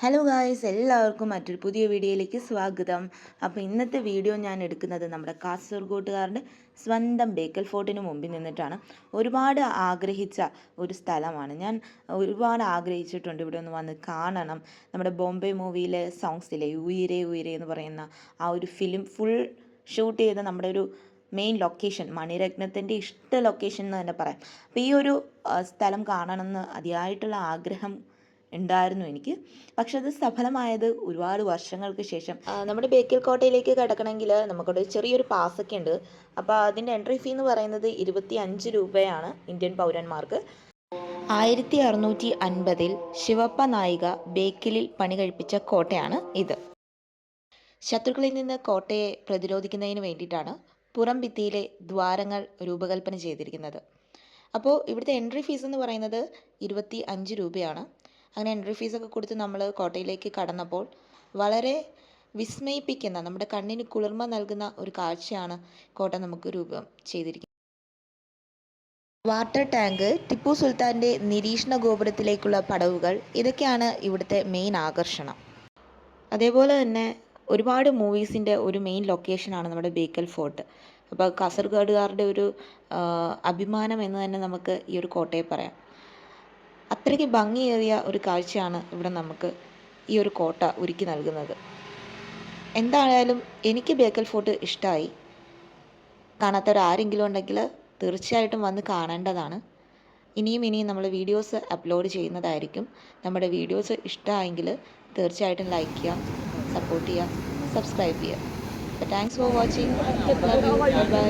Hello guys, എല്ലാവർക്കും മറ്റൊരു പുതിയ വീഡിയോയിലേക്ക് സ്വാഗതം. അപ്പോൾ ഇന്നത്തെ വീഡിയോ ഞാൻ എടുക്കുന്നത് നമ്മുടെ കാസർഗോട്ടുകാരുടെ സ്വന്തം ബേക്കൽ ഫോർട്ടിന് മുമ്പിൽ നിന്നിട്ടാണ്. ഒരുപാട് ആഗ്രഹിച്ച ഒരു സ്ഥലമാണ്. ഞാൻ ഒരുപാട് ആഗ്രഹിച്ചിട്ടുണ്ട് ഇവിടെ ഒന്ന് വന്ന് കാണണം. നമ്മുടെ ബോംബെ മൂവിയിലെ സോങ്സിലെ ഉയരെ ഉയരെ എന്ന് പറയുന്ന ആ ഒരു ഫിലിം ഫുൾ ഷൂട്ട് ചെയ്ത നമ്മുടെ ഒരു മെയിൻ ലൊക്കേഷൻ, മണിരത്നത്തിൻ്റെ ഇഷ്ട ലൊക്കേഷൻ എന്ന് തന്നെ പറയാം. അപ്പോൾ ഈ ഒരു സ്ഥലം കാണണമെന്ന് അതിയായിട്ടുള്ള ആഗ്രഹം ഉണ്ടായിരുന്നു എനിക്ക്. പക്ഷെ അത് സഫലമായത് ഒരുപാട് വർഷങ്ങൾക്ക് ശേഷം. നമ്മുടെ ബേക്കൽ കോട്ടയിലേക്ക് കിടക്കണമെങ്കിൽ നമുക്കൊരു ചെറിയൊരു പാസ്സൊക്കെ ഉണ്ട്. അപ്പോൾ അതിൻ്റെ എൻട്രി ഫീ എന്ന് പറയുന്നത് 25 രൂപയാണ് ഇന്ത്യൻ പൗരന്മാർക്ക്. 1650 ശിവപ്പ നായിക ബേക്കലിൽ പണി കഴിപ്പിച്ച കോട്ടയാണ് ഇത്. ശത്രുക്കളിൽ നിന്ന് കോട്ടയെ പ്രതിരോധിക്കുന്നതിന് വേണ്ടിയിട്ടാണ് പുറം ഭിത്തിയിലെ ദ്വാരങ്ങൾ രൂപകൽപ്പന ചെയ്തിരിക്കുന്നത്. അപ്പോൾ ഇവിടുത്തെ എൻട്രി ഫീസ് എന്ന് പറയുന്നത് 25 രൂപയാണ്. അങ്ങനെ എൻട്രി ഫീസൊക്കെ കൊടുത്ത് നമ്മൾ കോട്ടയിലേക്ക് കടന്നപ്പോൾ വളരെ വിസ്മയിപ്പിക്കുന്ന, നമ്മുടെ കണ്ണിന് കുളിർമ നൽകുന്ന ഒരു കാഴ്ചയാണ് കോട്ട നമുക്ക് രൂപം ചെയ്തിരിക്കുന്നത്. വാട്ടർ ടാങ്ക്, ടിപ്പു സുൽത്താൻ്റെ നിരീക്ഷണ ഗോപുരത്തിലേക്കുള്ള പടവുകൾ, ഇതൊക്കെയാണ് ഇവിടുത്തെ മെയിൻ ആകർഷണം. അതേപോലെ തന്നെ ഒരുപാട് മൂവീസിൻ്റെ ഒരു മെയിൻ ലൊക്കേഷനാണ് നമ്മുടെ ബേക്കൽ ഫോർട്ട്. അപ്പോൾ കാസർഗോഡുകാരുടെ ഒരു അഭിമാനം എന്ന് തന്നെ നമുക്ക് ഈ ഒരു കോട്ടയെ പറയാം. അത്രയ്ക്ക് ഭംഗിയേറിയ ഒരു കാഴ്ചയാണ് ഇവിടെ നമുക്ക് ഈ ഒരു കോട്ട ഒരുക്കി നൽകുന്നത്. എന്തായാലും എനിക്ക് ബേക്കൽ ഫോർട്ട് ഇഷ്ടമായി. കാണാത്തവരാരെങ്കിലും ഉണ്ടെങ്കിൽ തീർച്ചയായിട്ടും വന്ന് കാണേണ്ടതാണ്. ഇനിയും നമ്മൾ വീഡിയോസ് അപ്ലോഡ് ചെയ്യുന്നതായിരിക്കും. നമ്മുടെ വീഡിയോസ് ഇഷ്ടമായെങ്കിൽ തീർച്ചയായിട്ടും ലൈക്ക് ചെയ്യുക, സപ്പോർട്ട് ചെയ്യുക, സബ്സ്ക്രൈബ് ചെയ്യുക. Thanks for watching. Love you. By.